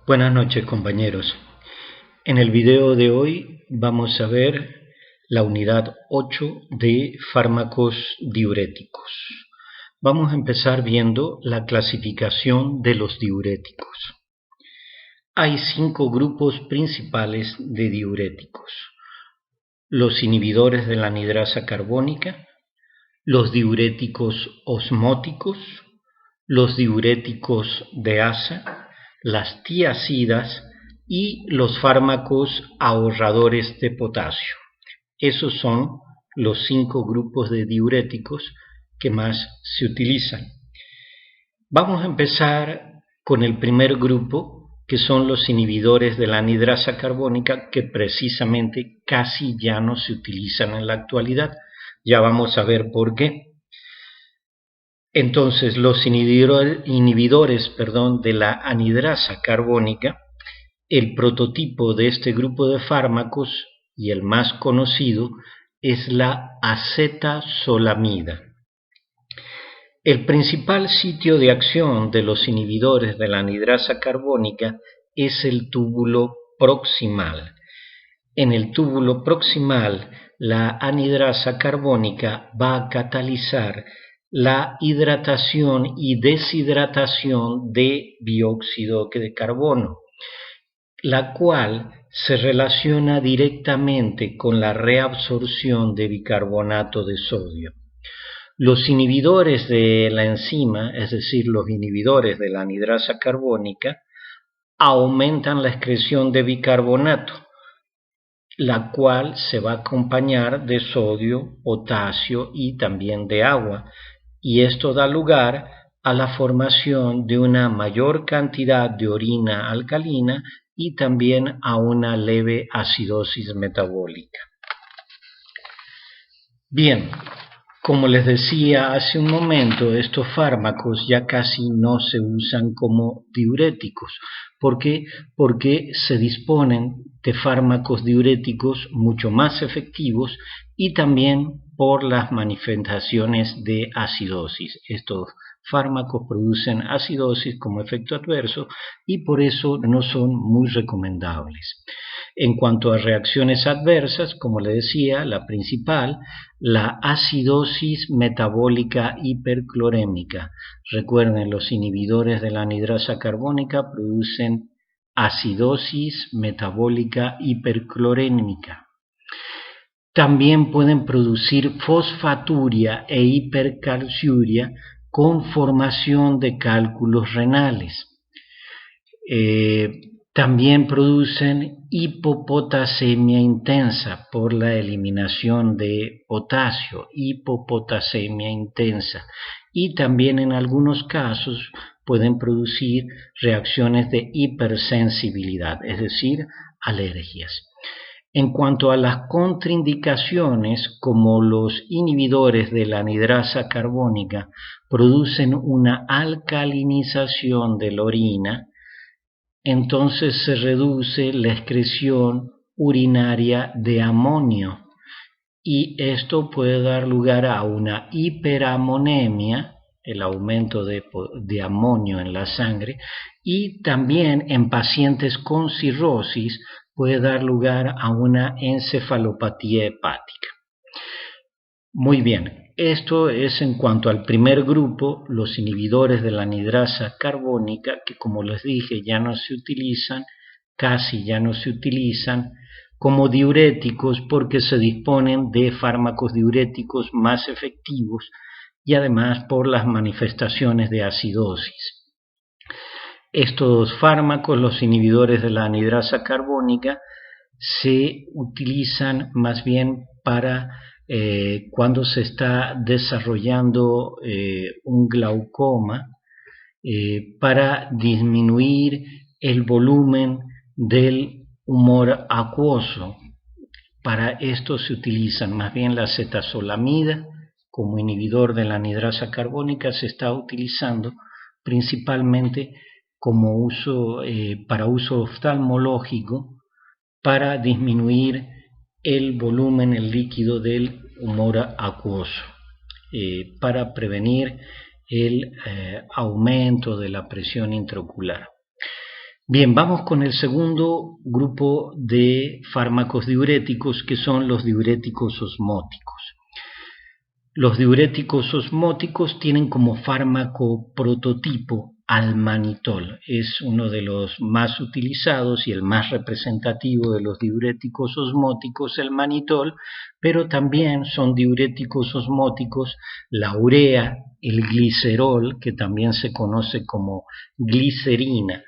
Buenas noches, compañeros. En el video de hoy vamos a ver la unidad 8 de fármacos diuréticos. Vamos a empezar viendo la clasificación de los diuréticos. Hay 5 grupos principales de diuréticos: los inhibidores de la anhidrasa carbónica, los diuréticos osmóticos, los diuréticos de asa, las tiazidas y los fármacos ahorradores de potasio. Esos son los 5 grupos de diuréticos que más se utilizan. Vamos a empezar con el primer grupo, que son los inhibidores de la anhidrasa carbónica, que precisamente casi ya no se utilizan en la actualidad. Ya vamos a ver por qué. Entonces, los inhibidores de la anhidrasa carbónica, el prototipo de este grupo de fármacos y el más conocido es la acetazolamida. El principal sitio de acción de los inhibidores de la anhidrasa carbónica es el túbulo proximal. En el túbulo proximal, la anhidrasa carbónica va a catalizar la hidratación y deshidratación de dióxido de carbono, la cual se relaciona directamente con la reabsorción de bicarbonato de sodio. Los inhibidores de la enzima, es decir, los inhibidores de la anhidrasa carbónica, aumentan la excreción de bicarbonato, la cual se va a acompañar de sodio, potasio y también de agua, y esto da lugar a la formación de una mayor cantidad de orina alcalina y también a una leve acidosis metabólica. Bien, como les decía hace un momento, estos fármacos ya casi no se usan como diuréticos. ¿Por qué? Porque se disponen de fármacos diuréticos mucho más efectivos y también por las manifestaciones de acidosis. Estos fármacos producen acidosis como efecto adverso y por eso no son muy recomendables. En cuanto a reacciones adversas, como les decía, la principal, la acidosis metabólica hiperclorémica. Recuerden, los inhibidores de la anhidrasa carbónica producen acidosis metabólica hiperclorémica. También pueden producir fosfaturia e hipercalciuria con formación de cálculos renales. También producen hipopotasemia intensa por la eliminación de potasio, hipopotasemia intensa, y también en algunos casos pueden producir reacciones de hipersensibilidad, es decir, alergias. En cuanto a las contraindicaciones, como los inhibidores de la anhidrasa carbónica producen una alcalinización de la orina, entonces se reduce la excreción urinaria de amonio y esto puede dar lugar a una hiperamonemia, el aumento de amonio en la sangre, y también en pacientes con cirrosis puede dar lugar a una encefalopatía hepática. Muy bien, esto es en cuanto al primer grupo, los inhibidores de la anhidrasa carbónica, que como les dije ya no se utilizan, casi ya no se utilizan como diuréticos porque se disponen de fármacos diuréticos más efectivos y además por las manifestaciones de acidosis. Estos fármacos, los inhibidores de la anhidrasa carbónica, se utilizan más bien para cuando se está desarrollando un glaucoma, para disminuir el volumen del humor acuoso. Para esto se utilizan más bien la acetazolamida como inhibidor de la anhidrasa carbónica. Se está utilizando principalmente como para uso oftalmológico, para disminuir el volumen, el líquido del humor acuoso, para prevenir el aumento de la presión intraocular. Bien, vamos con el segundo grupo de fármacos diuréticos, que son los diuréticos osmóticos. Los diuréticos osmóticos tienen como fármaco prototipo al manitol. Es uno de los más utilizados y el más representativo de los diuréticos osmóticos, el manitol, pero también son diuréticos osmóticos la urea, el glicerol, que también se conoce como glicerina,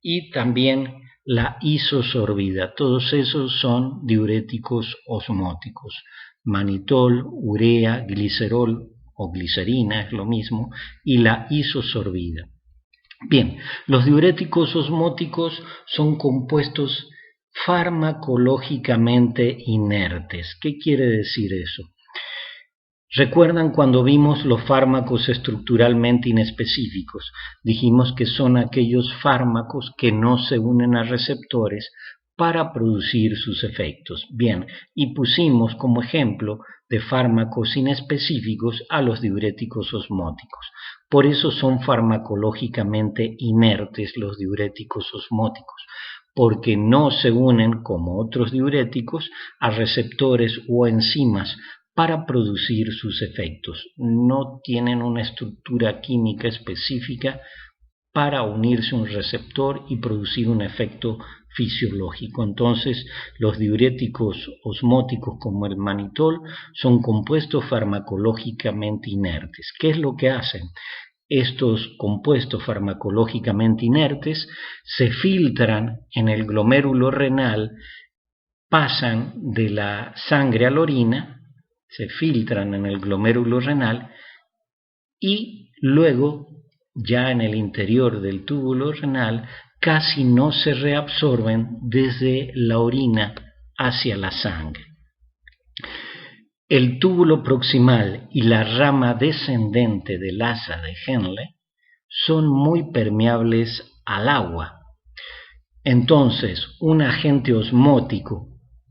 y también la isosorbida. Todos esos son diuréticos osmóticos. Manitol, urea, glicerol o glicerina es lo mismo, y la isosorbida. Bien, los diuréticos osmóticos son compuestos farmacológicamente inertes. ¿Qué quiere decir eso? ¿Recuerdan cuando vimos los fármacos estructuralmente inespecíficos? Dijimos que son aquellos fármacos que no se unen a receptores para producir sus efectos. Bien, y pusimos como ejemplo de fármacos inespecíficos a los diuréticos osmóticos. Por eso son farmacológicamente inertes los diuréticos osmóticos, porque no se unen, como otros diuréticos, a receptores o enzimas para producir sus efectos. No tienen una estructura química específica para unirse a un receptor y producir un efecto fisiológico. Entonces, los diuréticos osmóticos como el manitol son compuestos farmacológicamente inertes. ¿Qué es lo que hacen? Estos compuestos farmacológicamente inertes se filtran en el glomérulo renal, pasan de la sangre a la orina, se filtran en el glomérulo renal y luego, ya en el interior del túbulo renal, casi no se reabsorben desde la orina hacia la sangre. El túbulo proximal y la rama descendente del asa de Henle son muy permeables al agua. Entonces, un agente osmótico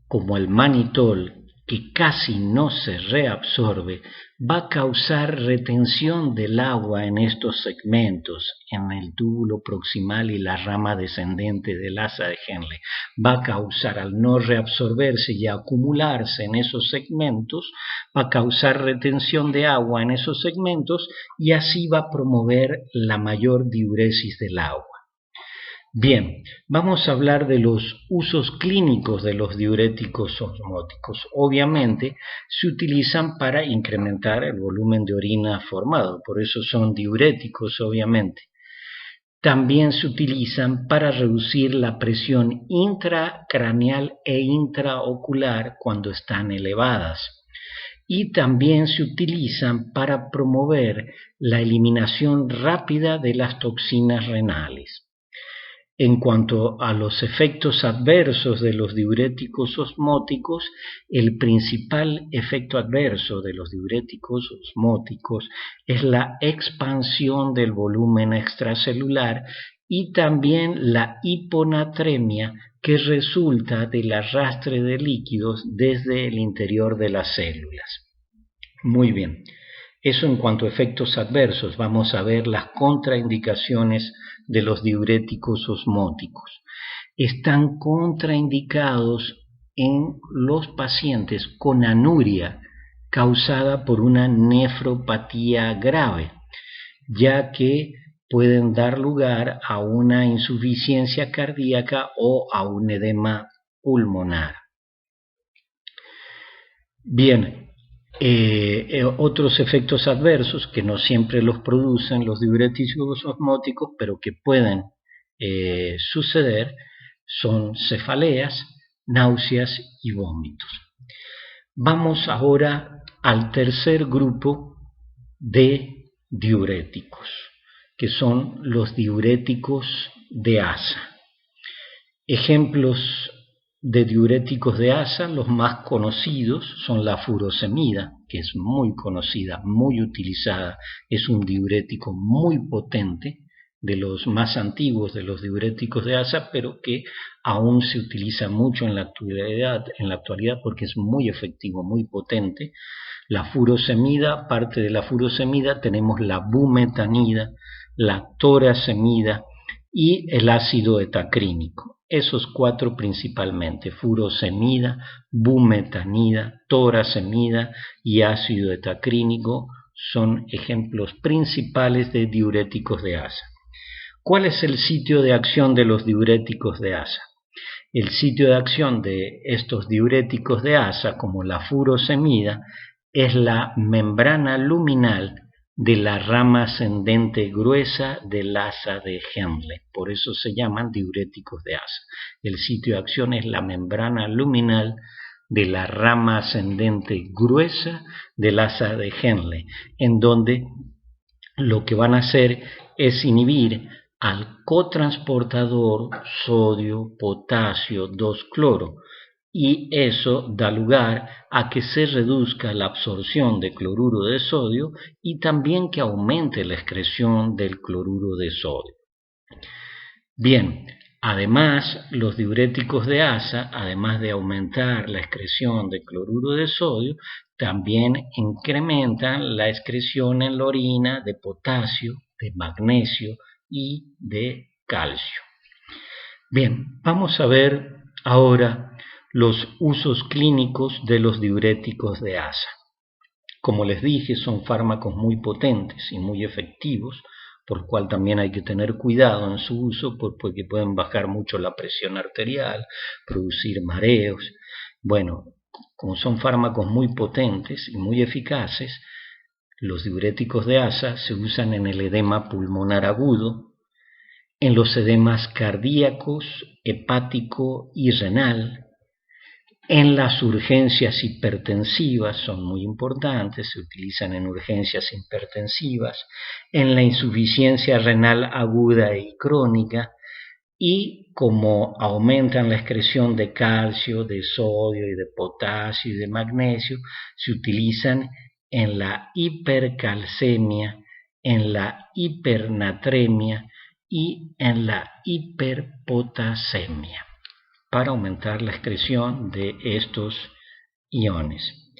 como el manitol, que casi no se reabsorbe, va a causar retención del agua en estos segmentos, en el túbulo proximal y la rama descendente del asa de Henle. Va a causar, al no reabsorberse y acumularse en esos segmentos, va a causar retención de agua en esos segmentos y así va a promover la mayor diuresis del agua. Bien, vamos a hablar de los usos clínicos de los diuréticos osmóticos. Obviamente se utilizan para incrementar el volumen de orina formado, por eso son diuréticos, obviamente. También se utilizan para reducir la presión intracraneal e intraocular cuando están elevadas. Y también se utilizan para promover la eliminación rápida de las toxinas renales. En cuanto a los efectos adversos de los diuréticos osmóticos, el principal efecto adverso de los diuréticos osmóticos es la expansión del volumen extracelular y también la hiponatremia que resulta del arrastre de líquidos desde el interior de las células. Muy bien. Eso en cuanto a efectos adversos. Vamos a ver las contraindicaciones de los diuréticos osmóticos. Están contraindicados en los pacientes con anuria causada por una nefropatía grave, ya que pueden dar lugar a una insuficiencia cardíaca o a un edema pulmonar. Bien. Otros efectos adversos que no siempre los producen los diuréticos osmóticos, pero que pueden suceder, son cefaleas, náuseas y vómitos. Vamos ahora al tercer grupo de diuréticos, que son los diuréticos de asa. Ejemplos de diuréticos de asa, los más conocidos son la furosemida, que es muy conocida, muy utilizada, es un diurético muy potente, de los más antiguos de los diuréticos de asa, pero que aún se utiliza mucho en la actualidad porque es muy efectivo, muy potente. La furosemida, parte de la furosemida tenemos la bumetanida, la torasemida, y el ácido etacrínico. Esos 4 principalmente: furosemida, bumetanida, torasemida y ácido etacrínico son ejemplos principales de diuréticos de asa. ¿Cuál es el sitio de acción de los diuréticos de asa? El sitio de acción de estos diuréticos de asa, como la furosemida, es la membrana luminal de la rama ascendente gruesa del asa de Henle. Por eso se llaman diuréticos de asa. El sitio de acción es la membrana luminal de la rama ascendente gruesa del asa de Henle, en donde lo que van a hacer es inhibir al cotransportador sodio-potasio 2-cloro, y eso da lugar a que se reduzca la absorción de cloruro de sodio y también que aumente la excreción del cloruro de sodio. Bien, además, los diuréticos de asa, además de aumentar la excreción de cloruro de sodio, también incrementan la excreción en la orina de potasio, de magnesio y de calcio. Bien, vamos a ver ahora los usos clínicos de los diuréticos de asa. Como les dije, son fármacos muy potentes y muy efectivos, por lo cual también hay que tener cuidado en su uso, porque pueden bajar mucho la presión arterial, producir mareos. Bueno, como son fármacos muy potentes y muy eficaces, los diuréticos de asa se usan en el edema pulmonar agudo, en los edemas cardíacos, hepático y renal, en las urgencias hipertensivas, son muy importantes, se utilizan en urgencias hipertensivas, en la insuficiencia renal aguda y crónica, y como aumentan la excreción de calcio, de sodio y de potasio y de magnesio, se utilizan en la hipercalcemia, en la hipernatremia y en la hiperpotasemia, para aumentar la excreción de estos iones.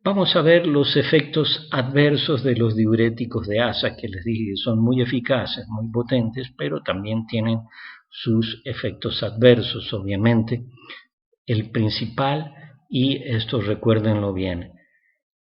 Vamos a ver los efectos adversos de los diuréticos de asa, que les dije que son muy eficaces, muy potentes, pero también tienen sus efectos adversos, obviamente. El principal, y esto recuérdenlo bien,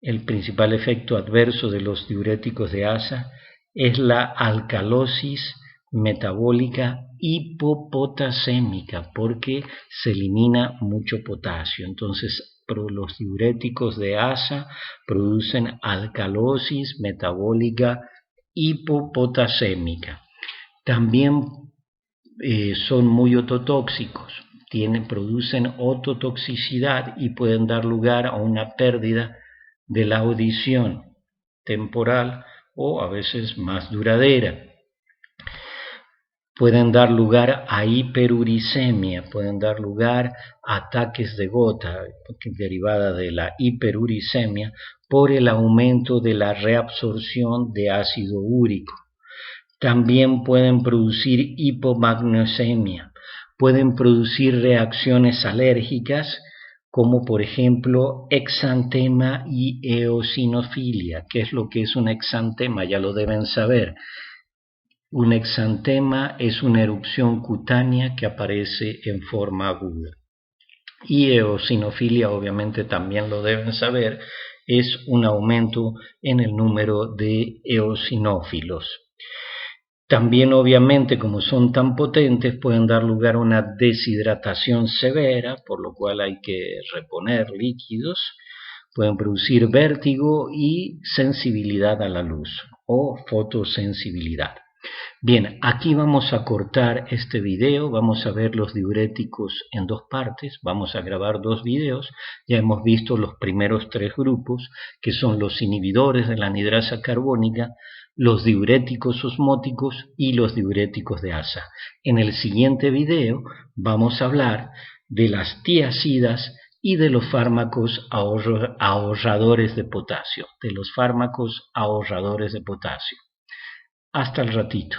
el principal efecto adverso de los diuréticos de asa es la alcalosis metabólica hipopotasémica, porque se elimina mucho potasio. Entonces, los diuréticos de asa producen alcalosis metabólica hipopotasémica. También son muy ototóxicos, producen ototoxicidad y pueden dar lugar a una pérdida de la audición temporal o a veces más duradera. Pueden dar lugar a hiperuricemia, pueden dar lugar a ataques de gota derivada de la hiperuricemia por el aumento de la reabsorción de ácido úrico. También pueden producir hipomagnesemia, pueden producir reacciones alérgicas como por ejemplo exantema y eosinofilia. ¿Qué es lo que es un exantema? Ya lo deben saber. Un exantema es una erupción cutánea que aparece en forma aguda. Y eosinofilia, obviamente también lo deben saber, es un aumento en el número de eosinófilos. También, obviamente, como son tan potentes, pueden dar lugar a una deshidratación severa, por lo cual hay que reponer líquidos. Pueden producir vértigo y sensibilidad a la luz o fotosensibilidad. Bien, aquí vamos a cortar este video, vamos a ver los diuréticos en 2 partes, vamos a grabar 2 videos. Ya hemos visto los primeros 3 grupos, que son los inhibidores de la anhidrasa carbónica, los diuréticos osmóticos y los diuréticos de asa. En el siguiente video vamos a hablar de las tiazidas y de los fármacos ahorradores de potasio, Hasta el ratito.